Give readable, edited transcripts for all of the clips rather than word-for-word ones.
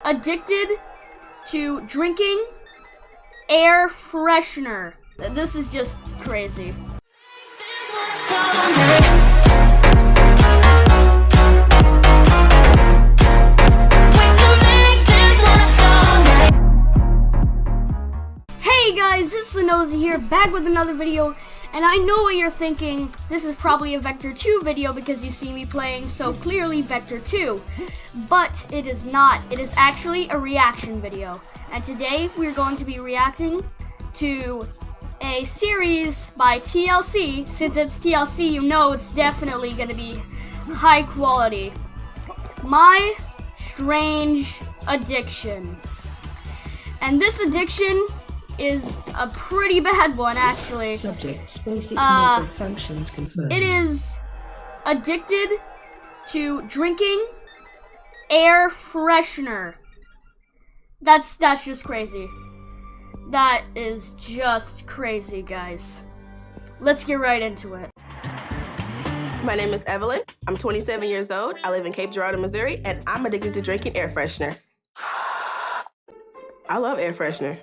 addicted to drinking air freshener. This is just crazy. Hey guys, it's Lynozi here, back with another video, and I know what you're thinking. This is probably a Vector 2 video because you see me playing so clearly Vector 2. But it is not. It is actually a reaction video. And today we're going to be reacting to a series by TLC. Since it's TLC, you know it's definitely going to be high quality. My Strange Addiction. And this addiction is a pretty bad one, actually. Subject's basic motor functions confirmed. It is addicted to drinking air freshener. That's just crazy. That is just crazy, guys. Let's get right into it. My name is Evelyn. I'm 27 years old. I live in Cape Girardeau, Missouri, and I'm addicted to drinking air freshener. I love air freshener.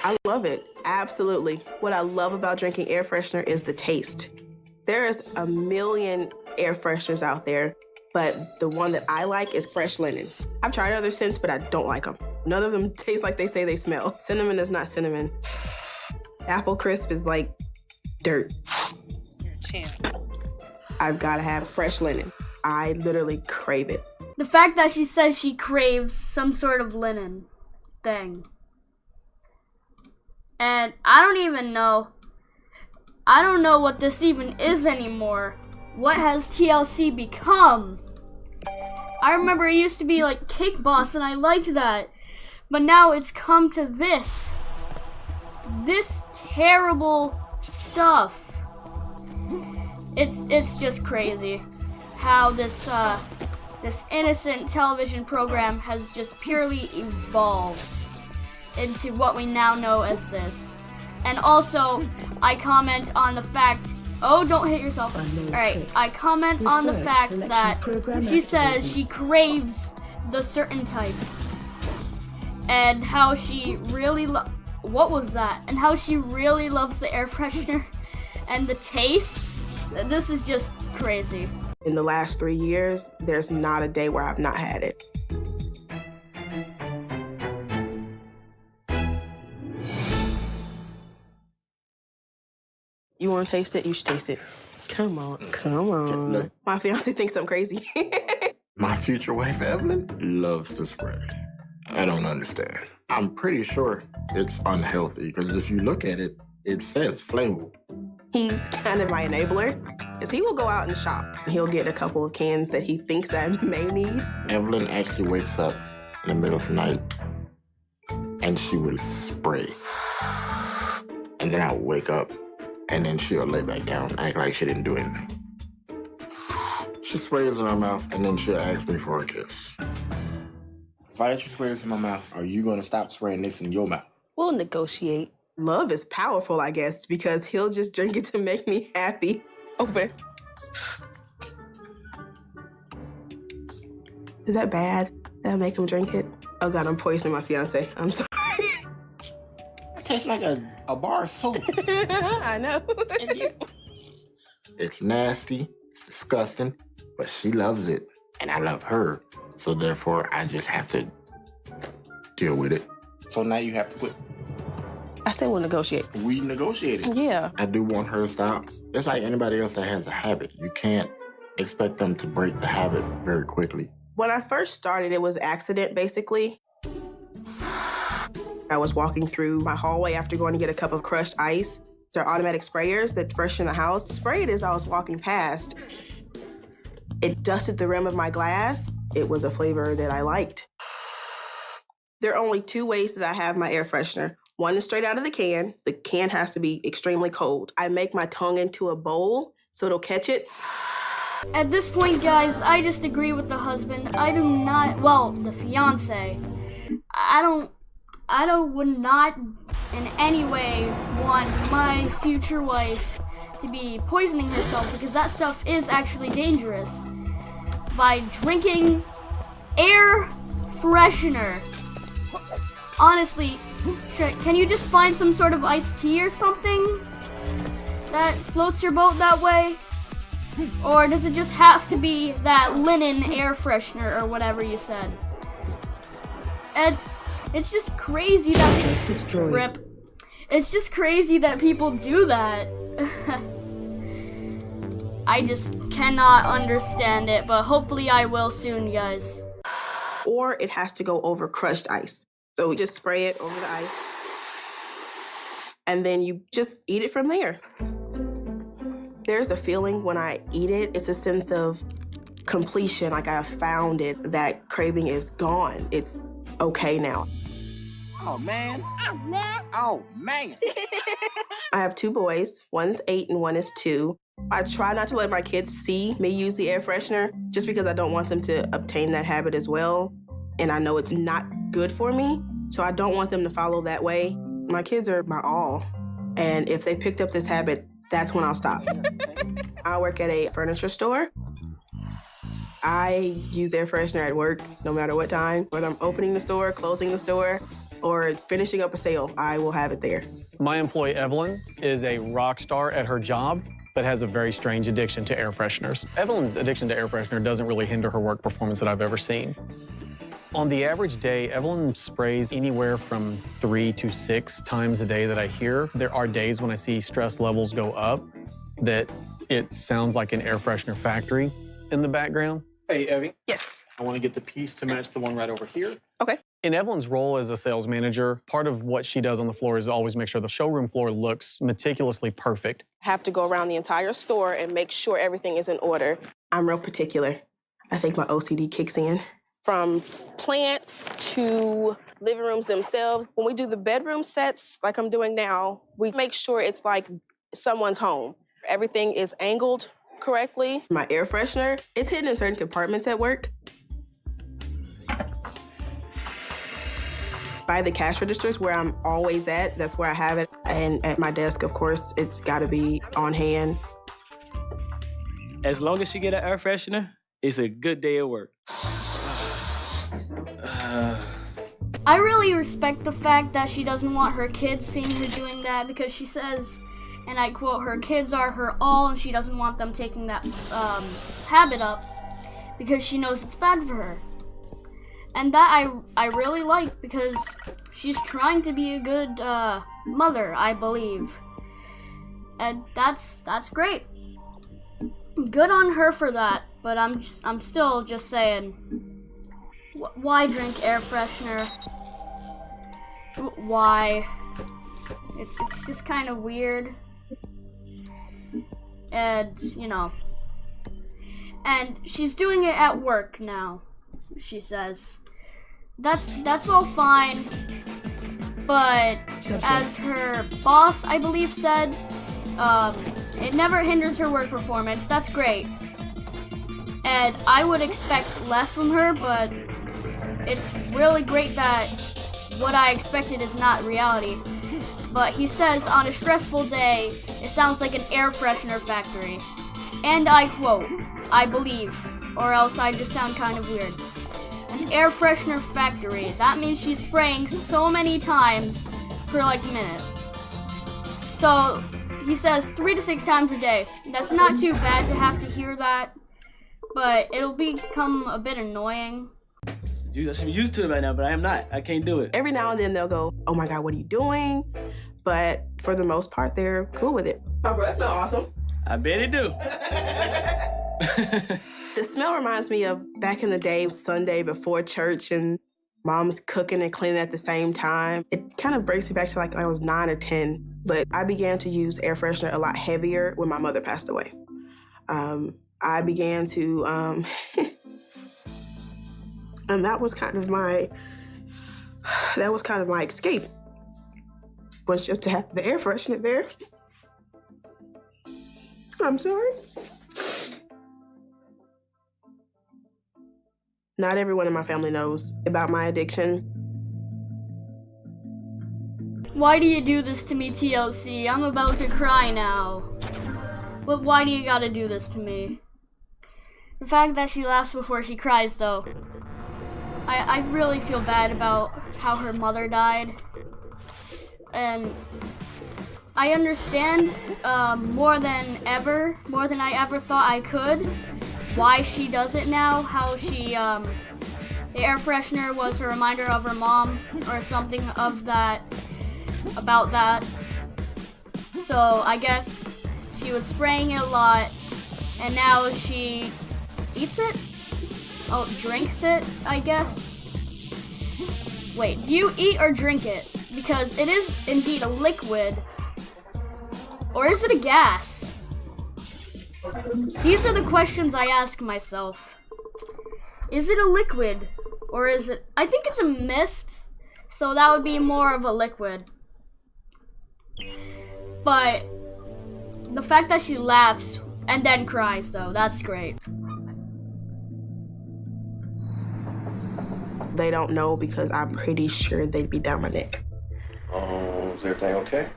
I love it, absolutely. What I love about drinking air freshener is the taste. There's a million air fresheners out there, but the one that I like is fresh linen. I've tried other scents, but I don't like them. None of them taste like they say they smell. Cinnamon is not cinnamon. Apple crisp is like dirt. I've gotta have fresh linen. I literally crave it. The fact that she says she craves some sort of linen thing. And I don't even know. I don't know what this even is anymore. What has TLC become? I remember it used to be like Cake Boss and I liked that. But now it's come to this. This terrible stuff. It's just crazy how this this innocent television program has just purely evolved into what we now know as this. And also, I comment on the fact, oh, don't hit yourself. Alright, I comment on the fact that she says she craves the certain type. And how she really what was that? And how she really loves the air freshener and the taste. This is just crazy. In the last 3 years, there's not a day where I've not had it. You want to taste it? You should taste it. Come on, come on. Look. My fiance thinks I'm crazy. My future wife, Evelyn, loves to spread. I don't understand. I'm pretty sure it's unhealthy because if you look at it, it says flammable. He's kind of my enabler, because he will go out and shop. He'll get a couple of cans that he thinks I may need. Evelyn actually wakes up in the middle of the night and she will spray. And then I'll wake up and then she'll lay back down, act like she didn't do anything. She sprays in her mouth and then she'll ask me for a kiss. Why don't you spray this in my mouth? Are you gonna stop spraying this in your mouth? We'll negotiate. Love is powerful, I guess, because he'll just drink it to make me happy. Open. Is that bad? Did I make him drink it? Oh God, I'm poisoning my fiance. I'm sorry. It tastes like a bar of soap. I know. It's nasty, it's disgusting, but she loves it, and I love her. So therefore, I just have to deal with it. So now you have to quit. I said we'll negotiate. We negotiated. Yeah. I do want her to stop. Just like anybody else that has a habit. You can't expect them to break the habit very quickly. When I first started, it was accident, basically. I was walking through my hallway after going to get a cup of crushed ice. They're automatic sprayers that freshen the house. Sprayed as I was walking past. It dusted the rim of my glass. It was a flavor that I liked. There are only 2 ways that I have my air freshener. One is straight out of the can. The can has to be extremely cold. I make my tongue into a bowl so it'll catch it. At this point, guys, I just agree with the husband. I do not, well, the fiance. would not in any way want my future wife to be poisoning herself, because that stuff is actually dangerous. By drinking air freshener. Honestly, can you just find some sort of iced tea or something that floats your boat that way? Or does it just have to be that linen air freshener or whatever you said? And it's just crazy that destroyed. It's just crazy that people do that. I just cannot understand it, but hopefully I will soon, guys. Or it has to go over crushed ice. So we just spray it over the ice, and then you just eat it from there. There's a feeling when I eat it, it's a sense of completion, like I have found it, that craving is gone. It's okay now. Oh, man. Oh, man. Oh, man. I have 2 boys, one's 8 and one is 2. I try not to let my kids see me use the air freshener just because I don't want them to obtain that habit as well. And I know it's not good for me, so I don't want them to follow that way. My kids are my all. And if they picked up this habit, that's when I'll stop. I work at a furniture store. I use air freshener at work no matter what time. Whether I'm opening the store, closing the store, or finishing up a sale, I will have it there. My employee, Evelyn, is a rock star at her job, but has a very strange addiction to air fresheners. Evelyn's addiction to air freshener doesn't really hinder her work performance that I've ever seen. On the average day, Evelyn sprays anywhere from 3 to 6 times a day that I hear. There are days when I see stress levels go up that it sounds like an air freshener factory in the background. Hey, Evie. Yes. I want to get the piece to match the one right over here. Okay. In Evelyn's role as a sales manager, part of what she does on the floor is always make sure the showroom floor looks meticulously perfect. Have to go around the entire store and make sure everything is in order. I'm real particular. I think my OCD kicks in. From plants to living rooms themselves. When we do the bedroom sets, like I'm doing now, we make sure it's like someone's home. Everything is angled correctly. My air freshener, it's hidden in certain compartments at work. By the cash registers where I'm always at, that's where I have it. And at my desk, of course, it's gotta be on hand. As long as she get an air freshener, it's a good day at work. I really respect the fact that she doesn't want her kids seeing her doing that because she says, and I quote, her kids are her all and she doesn't want them taking that habit up because she knows it's bad for her. And that I really like because she's trying to be a good mother, I believe. And that's great. Good on her for that, but I'm still just saying, why drink air freshener? Why? It's just kind of weird. And, you know. And she's doing it at work now, she says. That's all fine. But as her boss, I believe, said, it never hinders her work performance. That's great. And I would expect less from her, but it's really great that what I expected is not reality. But he says, on a stressful day, it sounds like an air freshener factory. And I quote, I believe, or else I just sound kind of weird. An air freshener factory. That means she's spraying so many times per like minute. So he says 3 to 6 times a day. That's not too bad to have to hear that, but it'll become a bit annoying. I should be used to it by now, but I am not. I can't do it. Every now and then they'll go, oh my God, what are you doing? But for the most part, they're cool with it. My breath smells awesome. I bet it do. The smell reminds me of back in the day, Sunday before church, and mom's cooking and cleaning at the same time. It kind of brings me back to like I was 9 or 10, but I began to use air freshener a lot heavier when my mother passed away. I began to, and that was kind of my escape, was just to have the air freshener there. I'm sorry. Not everyone in my family knows about my addiction. Why do you do this to me, TLC? I'm about to cry now. But why do you gotta do this to me? The fact that she laughs before she cries, though. I really feel bad about how her mother died. And I understand more than I ever thought I could, why she does it now, how she, the air freshener was a reminder of her mom or something of that, about that. So I guess she was spraying it a lot, and now she eats it? Oh, drinks it, I guess? Wait, do you eat or drink it? Because it is indeed a liquid. Or is it a gas? These are the questions I ask myself. Is it a liquid? Or is it... I think it's a mist, so that would be more of a liquid. But the fact that she laughs and then cries, though, that's great. They don't know because I'm pretty sure they'd be down my neck. Oh, is everything okay?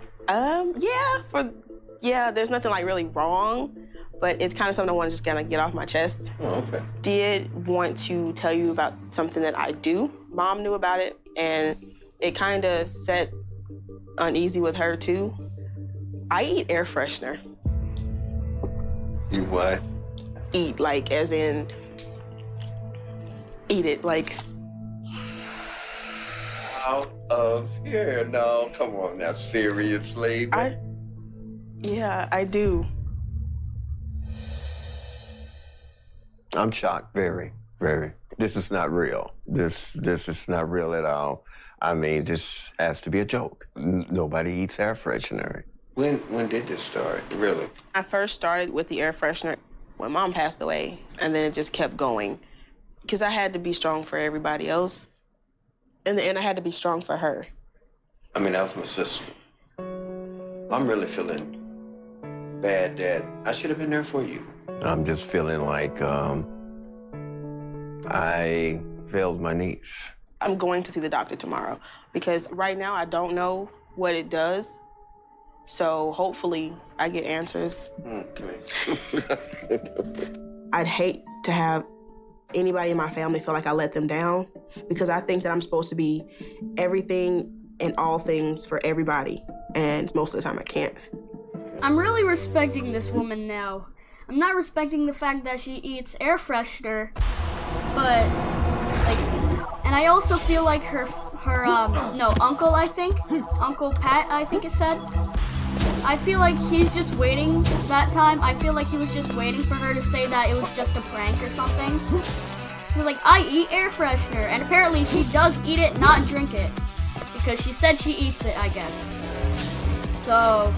Yeah, there's nothing like really wrong, but it's kind of something I want to just kind of get off my chest. Oh, okay. Did want to tell you about something that I do. Mom knew about it, and it kind of set uneasy with her too. I eat air freshener. You what? Eat, like, as in, eat it, like. Out of here. No, come on now, seriously. Yeah, I do. I'm shocked, very, very. This is not real. This is not real at all. I mean, this has to be a joke. Nobody eats air freshener. When did this start, really? I first started with the air freshener when Mom passed away, and then it just kept going. Because I had to be strong for everybody else. In the end, I had to be strong for her. I mean, that was my sister. I'm really feeling bad that I should have been there for you. I'm just feeling like I failed my niece. I'm going to see the doctor tomorrow because right now I don't know what it does. So hopefully I get answers. Okay. I'd hate to have anybody in my family feel like I let them down because I think that I'm supposed to be everything and all things for everybody. And most of the time I can't. I'm really respecting this woman now. I'm not respecting the fact that she eats air freshener, but like, and I also feel like her uncle, I think, Uncle Pat, I think it said. I feel like he's just waiting that time. I feel like he was just waiting for her to say that it was just a prank or something. We're like, I eat air freshener, and apparently she does eat it, not drink it, because she said she eats it, I guess. So,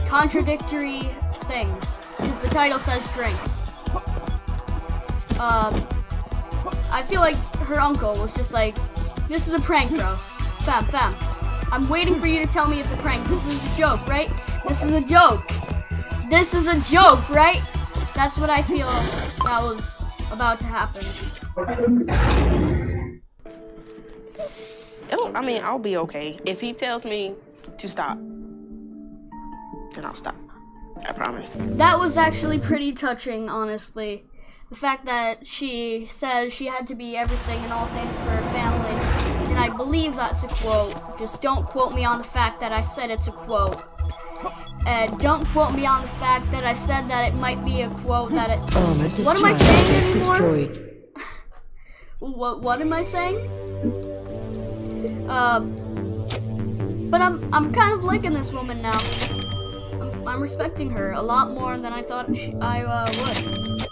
contradictory things, because the title says drinks. I feel like her uncle was just like, this is a prank, bro. Fam. I'm waiting for you to tell me it's a prank. This is a joke, right? This is a joke. This is a joke, right? That's what I feel that was about to happen. I mean, I'll be okay. If he tells me to stop, then I'll stop. I promise. That was actually pretty touching, honestly. The fact that she said she had to be everything and all things for her family. And I believe that's a quote. Just don't quote me on the fact that I said it's a quote. And don't quote me on the fact that I said that it might be a quote that it... What am I saying anymore? What am I saying? But I'm kind of liking this woman now. I'm respecting her a lot more than I thought I would.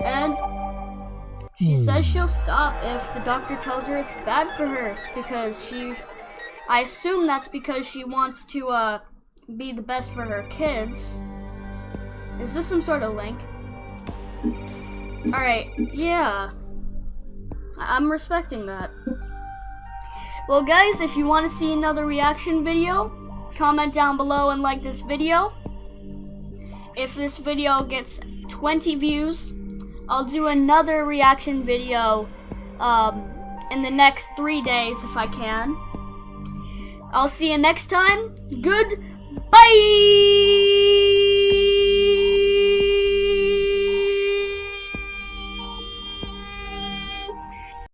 And she says she'll stop if the doctor tells her it's bad for her, because I assume that's because she wants to be the best for her kids. Is this some sort of link? Alright, yeah. I'm respecting that. Well guys, if you want to see another reaction video, comment down below and like this video. If this video gets 20 views, I'll do another reaction video in the next 3 days if I can. I'll see you next time. Goodbye!